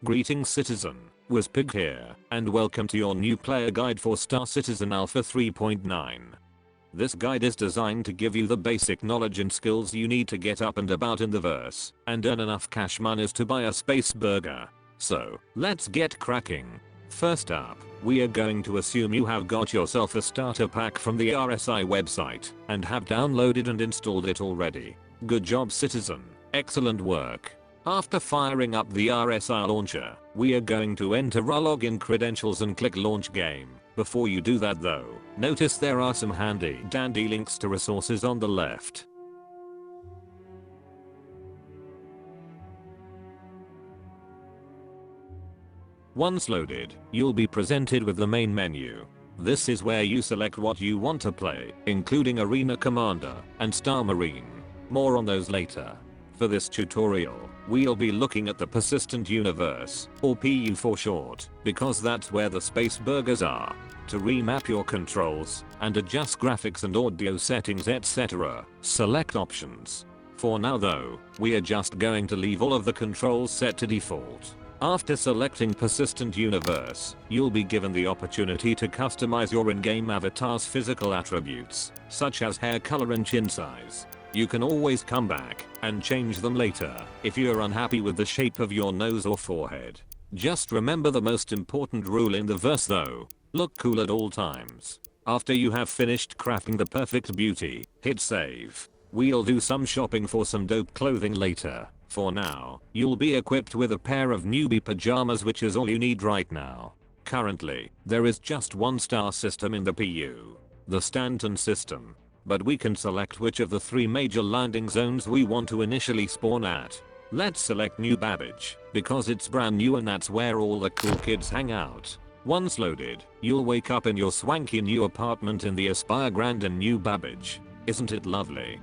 Greetings citizen, Pig here, and welcome to your new player guide for Star Citizen Alpha 3.9. This guide is designed to give you the basic knowledge and skills you need to get up and about in the verse, and earn enough cash monies to buy a space burger. So, let's get cracking. First up, we are going to assume you have got yourself a starter pack from the RSI website, and have downloaded and installed it already. Good job citizen, excellent work. After firing up the RSI launcher, we are going to enter our login credentials and click launch game. Before you do that though, notice there are some handy dandy links to resources on the left. Once loaded, you'll be presented with the main menu. This is where you select what you want to play, including Arena Commander and Star Marine. More on those later. For this tutorial, we'll be looking at the Persistent Universe, or PU for short, because that's where the space burgers are. To remap your controls and adjust graphics and audio settings etc., select options. For now though, we are just going to leave all of the controls set to default. After selecting Persistent Universe, you'll be given the opportunity to customize your in-game avatar's physical attributes, such as hair color and chin size. You can always come back and change them later if you're unhappy with the shape of your nose or forehead. Just remember the most important rule in the verse though, look cool at all times. After you have finished crafting the perfect beauty, hit save. We'll do some shopping for some dope clothing later. For now, you'll be equipped with a pair of newbie pajamas, which is all you need right now. Currently, there is just one star system in the PU, the Stanton system. But we can select which of the 3 major landing zones we want to initially spawn at. Let's select New Babbage, because it's brand new and that's where all the cool kids hang out. Once loaded, you'll wake up in your swanky new apartment in the Aspire Grand in New Babbage. Isn't it lovely?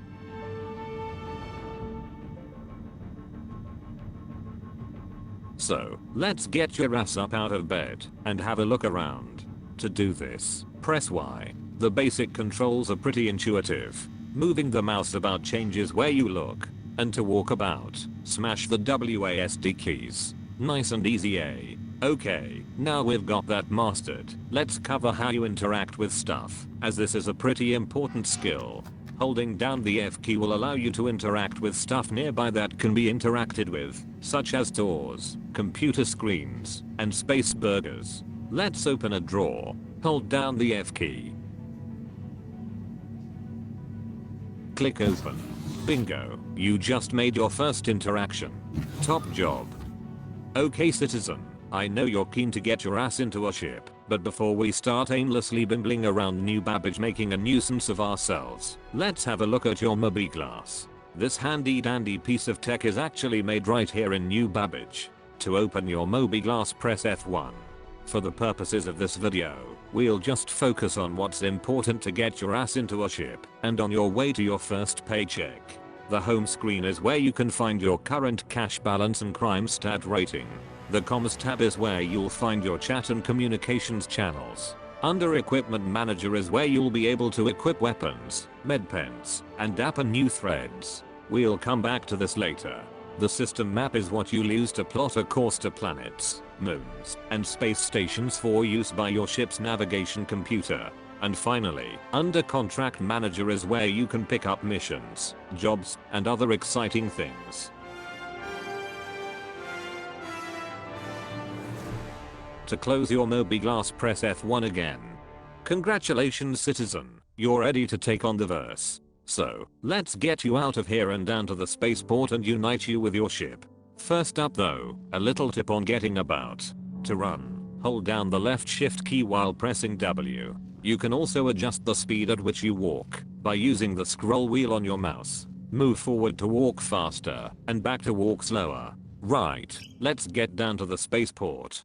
So, let's get your ass up out of bed and have a look around. To do this, press Y. The basic controls are pretty intuitive. Moving the mouse about changes where you look, and to walk about, smash the WASD keys. Nice and easy, eh? Okay, now we've got that mastered, let's cover how you interact with stuff, as this is a pretty important skill. Holding down the F key will allow you to interact with stuff nearby that can be interacted with, such as doors, computer screens, and space burgers. Let's open a drawer. Hold down the F key. Click open. Bingo, you just made your first interaction. Top job. Okay citizen, I know you're keen to get your ass into a ship, but before we start aimlessly bimbling around New Babbage making a nuisance of ourselves, let's have a look at your mobiGlas. This handy dandy piece of tech is actually made right here in New Babbage. To open your mobiGlas press F1. For the purposes of this video, we'll just focus on what's important to get your ass into a ship and on your way to your first paycheck. The home screen is where you can find your current cash balance and crime stat rating. The comms tab is where you'll find your chat and communications channels. Under Equipment Manager is where you'll be able to equip weapons, medpens, and dapper new threads. We'll come back to this later. The system map is what you'll use to plot a course to planets, moons, and space stations for use by your ship's navigation computer. And finally, under Contract Manager is where you can pick up missions, jobs, and other exciting things. To close your mobiGlas press F1 again. Congratulations citizen, you're ready to take on the verse. So, let's get you out of here and down to the spaceport and unite you with your ship. First up though, a little tip on getting about. To run, hold down the left shift key while pressing W. You can also adjust the speed at which you walk by using the scroll wheel on your mouse. Move forward to walk faster and back to walk slower. Right, let's get down to the spaceport.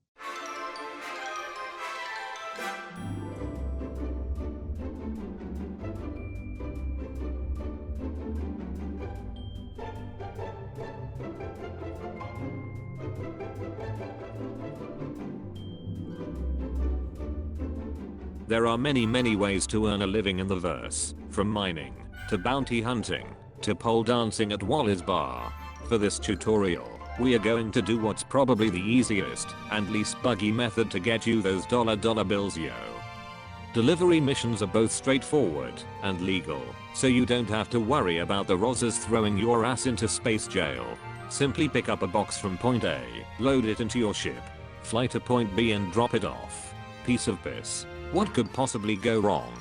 There are many ways to earn a living in the verse, from mining, to bounty hunting, to pole dancing at Wally's bar. For this tutorial, we are going to do what's probably the easiest and least buggy method to get you those dollar bills, yo. Delivery missions are both straightforward and legal, so you don't have to worry about the Rozzers throwing your ass into space jail. Simply pick up a box from point A, load it into your ship, fly to point B and drop it off. Piece of piss. What could possibly go wrong?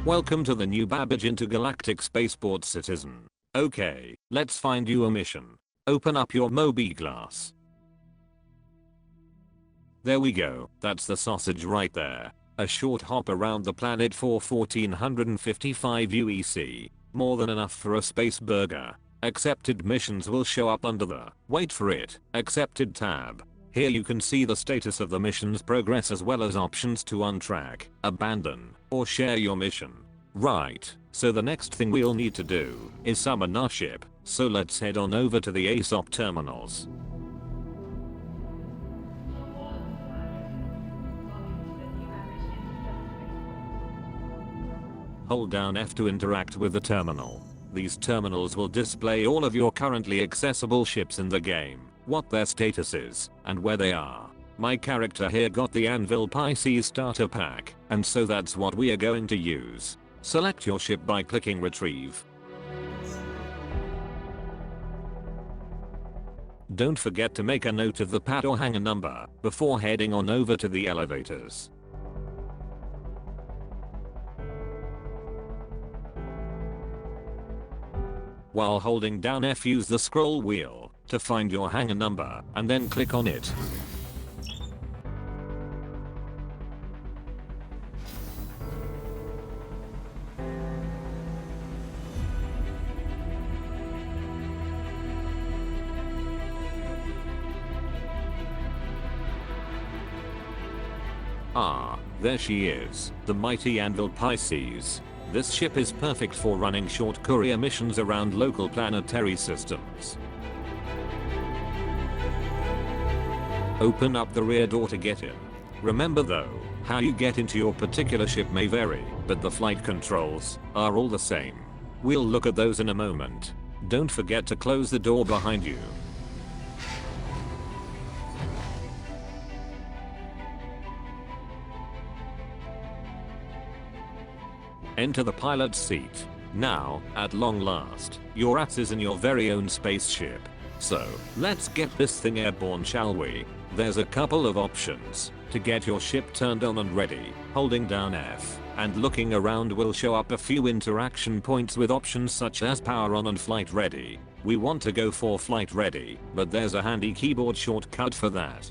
Welcome to the new Babbage Intergalactic Spaceport, citizen. Okay, let's find you a mission. Open up your Moby glass. There we go, that's the sausage right there. A short hop around the planet for 1455 UEC. More than enough for a space burger. Accepted missions will show up under the, wait for it, accepted tab. Here you can see the status of the mission's progress as well as options to untrack, abandon, or share your mission. Right, so the next thing we'll need to do is summon our ship, so let's head on over to the ASOP terminals. Hold down F to interact with the terminal. These terminals will display all of your currently accessible ships in the game, what their status is, and where they are. My character here got the Anvil Pisces starter pack, and so that's what we are going to use. Select your ship by clicking retrieve. Don't forget to make a note of the pad or hangar number before heading on over to the elevators. While holding down F, use the scroll wheel to find your hangar number and then click on it. Ah, there she is, the mighty Anvil Pisces. This ship is perfect for running short courier missions around local planetary systems. Open up the rear door to get in. Remember though, how you get into your particular ship may vary, but the flight controls are all the same. We'll look at those in a moment. Don't forget to close the door behind you. Enter the pilot's seat. Now, at long last, your ass is in your very own spaceship. So, let's get this thing airborne, shall we? There's a couple of options to get your ship turned on and ready. Holding down F and looking around will show up a few interaction points with options such as power on and flight ready. We want to go for flight ready, but there's a handy keyboard shortcut for that.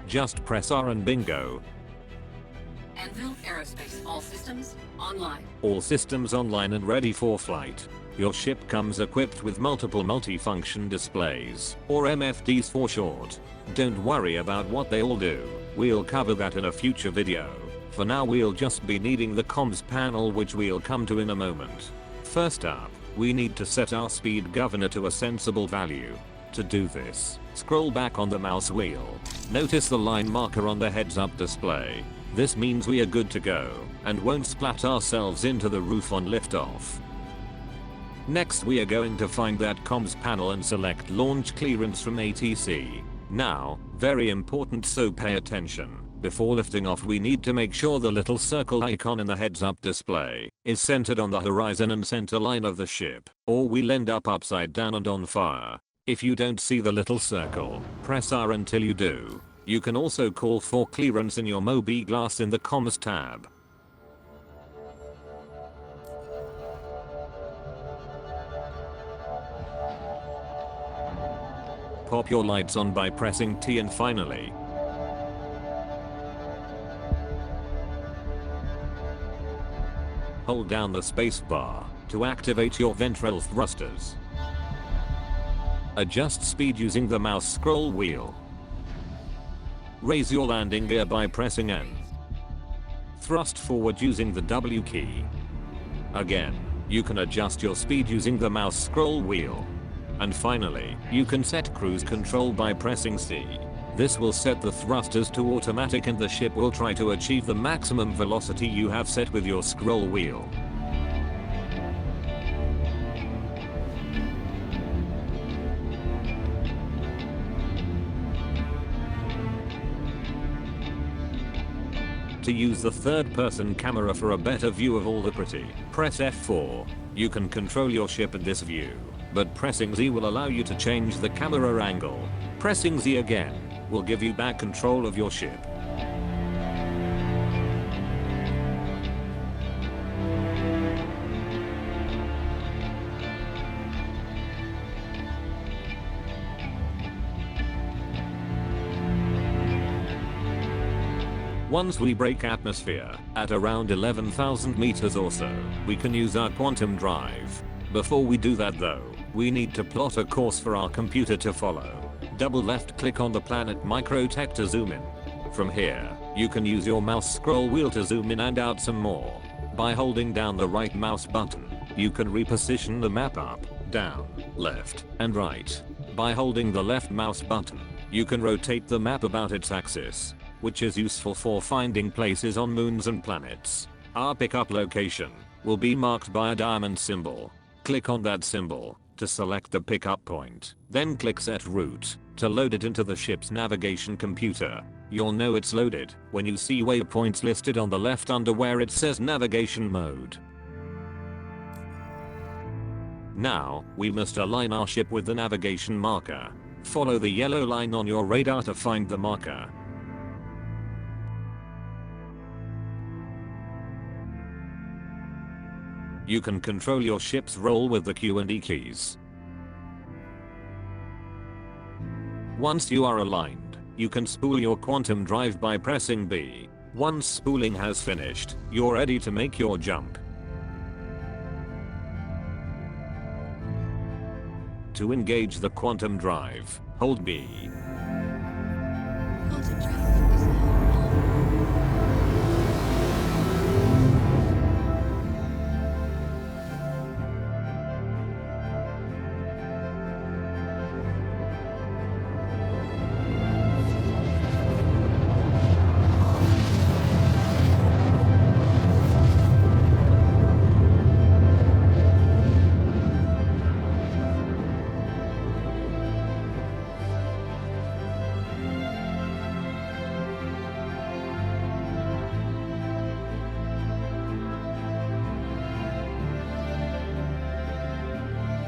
Just press R and bingo. Anvil Aerospace, all systems online. All systems online and ready for flight. Your ship comes equipped with multiple multifunction displays, or MFDs for short. Don't worry about what they all do, we'll cover that in a future video. For now we'll just be needing the comms panel, which we'll come to in a moment. First up, we need to set our speed governor to a sensible value. To do this, scroll back on the mouse wheel. Notice the line marker on the heads-up display. This means we are good to go, and won't splat ourselves into the roof on liftoff. Next we are going to find that comms panel and select launch clearance from ATC. Now, very important, so pay attention. Before lifting off, we need to make sure the little circle icon in the heads-up display is centered on the horizon and center line of the ship, or we'll end up upside down and on fire. If you don't see the little circle, press R until you do. You can also call for clearance in your Mobi glass in the comms tab. Pop your lights on by pressing T, and finally, hold down the space bar to activate your ventral thrusters. Adjust speed using the mouse scroll wheel. Raise your landing gear by pressing N. Thrust forward using the W key. Again, you can adjust your speed using the mouse scroll wheel. And finally, you can set cruise control by pressing C. This will set the thrusters to automatic and the ship will try to achieve the maximum velocity you have set with your scroll wheel. To use the third-person camera for a better view of all the pretty, press F4. You can control your ship in this view, but pressing Z will allow you to change the camera angle. Pressing Z again will give you back control of your ship. Once we break atmosphere, at around 11,000 meters or so, we can use our quantum drive. Before we do that though, we need to plot a course for our computer to follow. Double left click on the planet Microtech to zoom in. From here, you can use your mouse scroll wheel to zoom in and out some more. By holding down the right mouse button, you can reposition the map up, down, left, and right. By holding the left mouse button, you can rotate the map about its axis, which is useful for finding places on moons and planets. Our pickup location will be marked by a diamond symbol. Click on that symbol to select the pickup point, then click Set Route to load it into the ship's navigation computer. You'll know it's loaded when you see waypoints listed on the left under where it says navigation mode. Now, we must align our ship with the navigation marker. Follow the yellow line on your radar to find the marker. You can control your ship's roll with the Q and E keys. Once you are aligned, you can spool your quantum drive by pressing B. Once spooling has finished, you're ready to make your jump. To engage the quantum drive, hold B.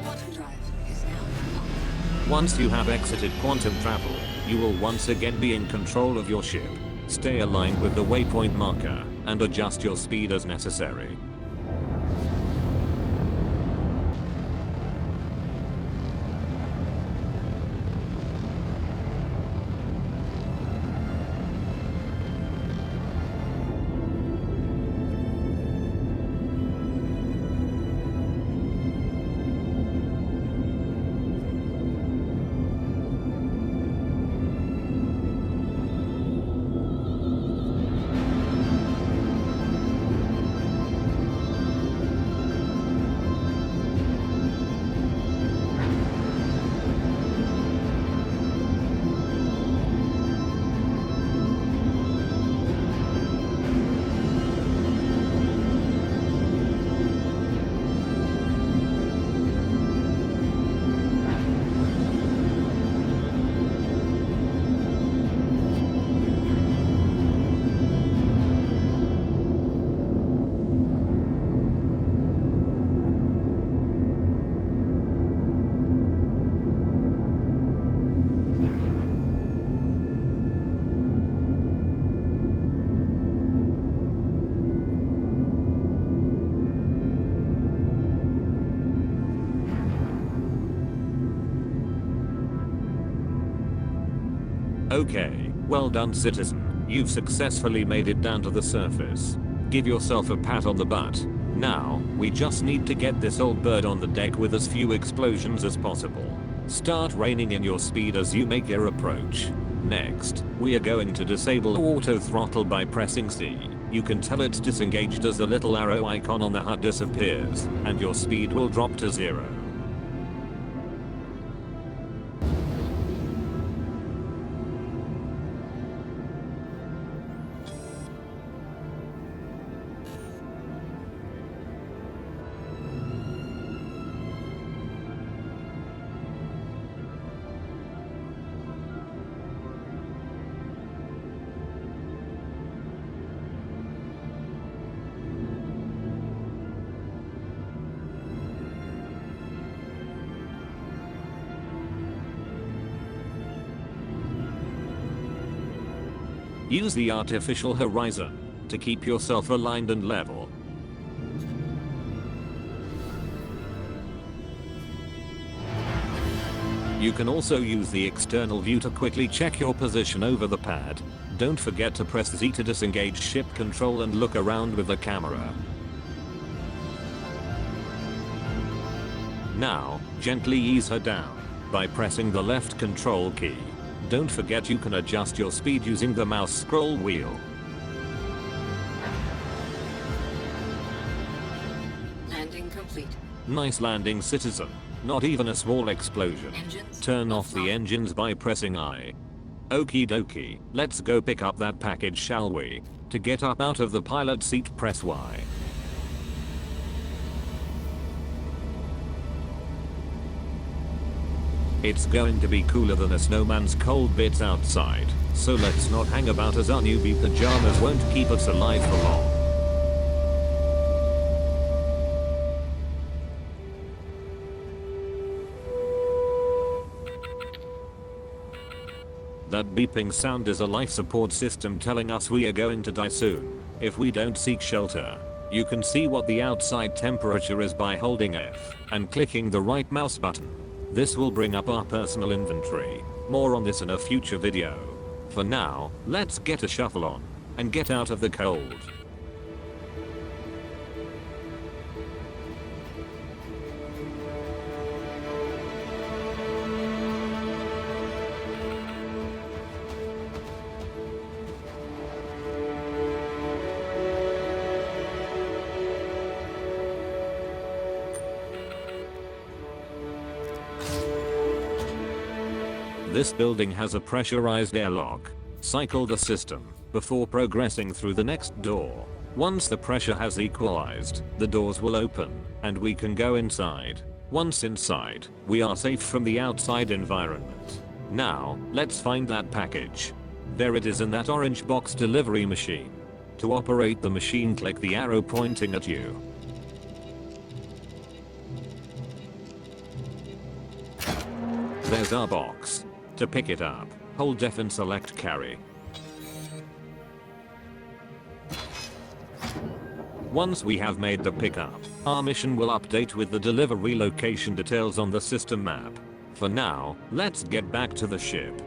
Quantum drive is now on. Once you have exited quantum travel, you will once again be in control of your ship. Stay aligned with the waypoint marker and adjust your speed as necessary. Okay, well done citizen. You've successfully made it down to the surface. Give yourself a pat on the butt. Now, we just need to get this old bird on the deck with as few explosions as possible. Start reining in your speed as you make your approach. Next, we are going to disable auto throttle by pressing C. You can tell it's disengaged as the little arrow icon on the HUD disappears, and your speed will drop to 0. Use the artificial horizon to keep yourself aligned and level. You can also use the external view to quickly check your position over the pad. Don't forget to press Z to disengage ship control and look around with the camera. Now, gently ease her down by pressing the left control key. Don't forget you can adjust your speed using the mouse scroll wheel. Landing complete. Nice landing citizen. Not even a small explosion. Engines Turn off the engines by pressing I. Okie dokie, let's go pick up that package shall we? To get up out of the pilot seat press Y. It's going to be cooler than a snowman's cold bits outside, so let's not hang about as our newbie pajamas won't keep us alive for long. That beeping sound is a life support system telling us we are going to die soon if we don't seek shelter. You can see what the outside temperature is by holding F and clicking the right mouse button. This will bring up our personal inventory. More on this in a future video. For now, let's get a shuffle on and get out of the cold. This building has a pressurized airlock. Cycle the system before progressing through the next door. Once the pressure has equalized, the doors will open and we can go inside. Once inside, we are safe from the outside environment. Now, let's find that package. There it is in that orange box delivery machine. To operate the machine, click the arrow pointing at you. There's our box. To pick it up, hold F and select carry. Once we have made the pickup, our mission will update with the delivery location details on the system map. For now, let's get back to the ship.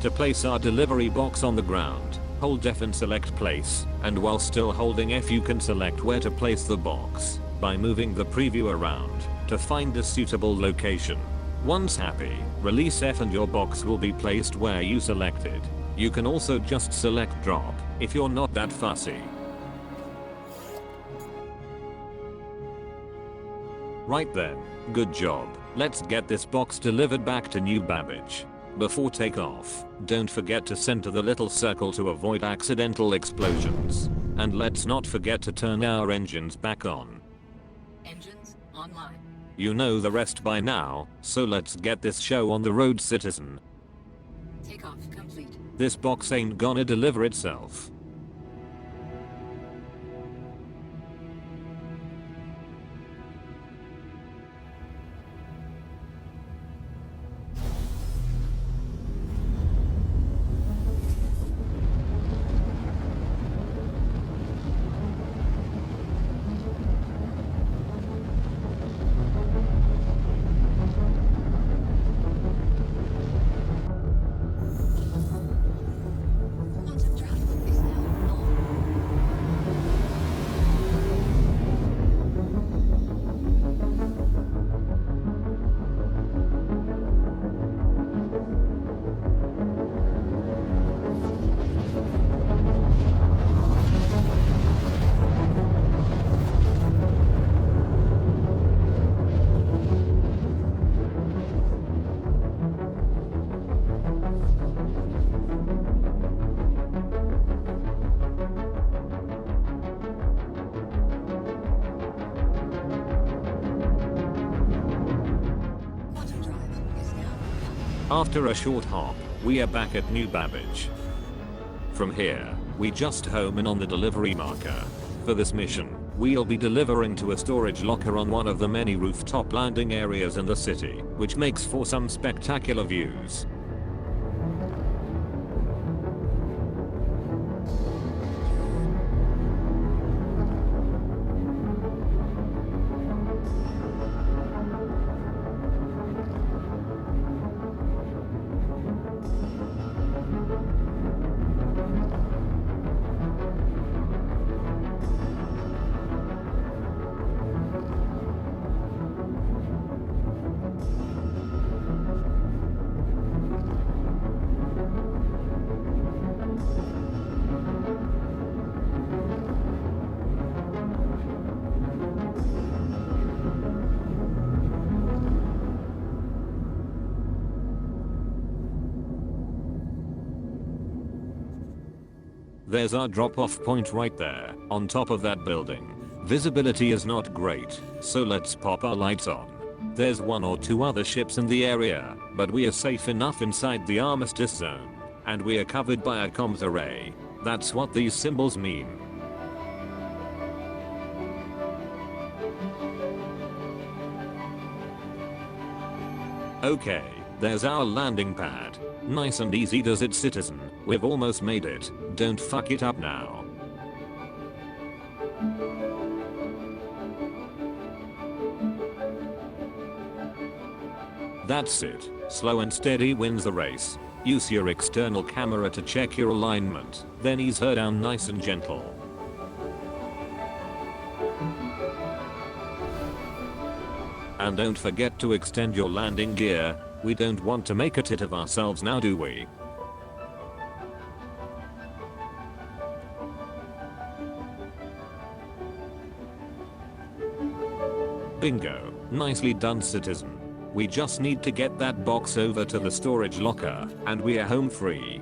To place our delivery box on the ground, hold F and select place, and while still holding F you can select where to place the box. by moving the preview around to find a suitable location. Once happy, release F and your box will be placed where you selected. You can also just select drop if you're not that fussy. Right then, good job. Let's get this box delivered back to New Babbage. Before takeoff, don't forget to center the little circle to avoid accidental explosions. And let's not forget to turn our engines back on. Engines online. You know the rest by now, so let's get this show on the road, citizen. Takeoff complete. This box ain't gonna deliver itself. Quantum traffic is now on. Quantum drive is now on. After a short hop, we are back at New Babbage. From here, we just home in on the delivery marker. For this mission, we'll be delivering to a storage locker on one of the many rooftop landing areas in the city, which makes for some spectacular views. There's our drop-off point right there, on top of that building. Visibility is not great, so let's pop our lights on. There's one or two other ships in the area, but we are safe enough inside the armistice zone. And we are covered by a comms array. That's what these symbols mean. Okay, there's our landing pad. Nice and easy does it, citizen. We've almost made it. Don't fuck it up now. That's it. Slow and steady wins the race. Use your external camera to check your alignment, then ease her down nice and gentle. And don't forget to extend your landing gear. We don't want to make a tit of ourselves now, do we? Bingo. Nicely done, citizen. We just need to get that box over to the storage locker, and we are home free.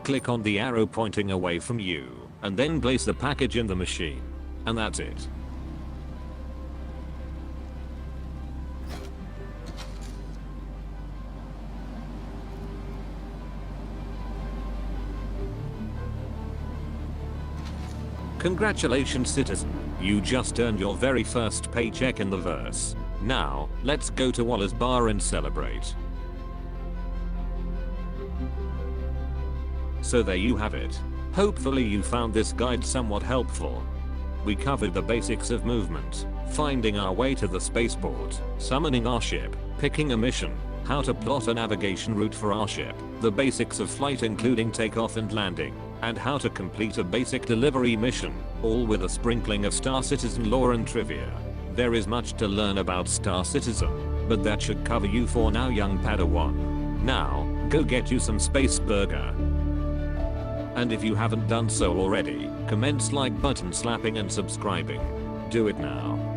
Click on the arrow pointing away from you, and then place the package in the machine. And that's it. Congratulations, citizen. You just earned your very first paycheck in the verse. Now, let's go to Wallace Bar and celebrate. So there you have it. Hopefully you found this guide somewhat helpful. We covered the basics of movement, finding our way to the spaceport, summoning our ship, picking a mission, how to plot a navigation route for our ship, the basics of flight including takeoff and landing, and how to complete a basic delivery mission, all with a sprinkling of Star Citizen lore and trivia. There is much to learn about Star Citizen, but that should cover you for now, young Padawan. Now, go get you some space burger. And if you haven't done so already, commence like button slapping and subscribing. Do it now.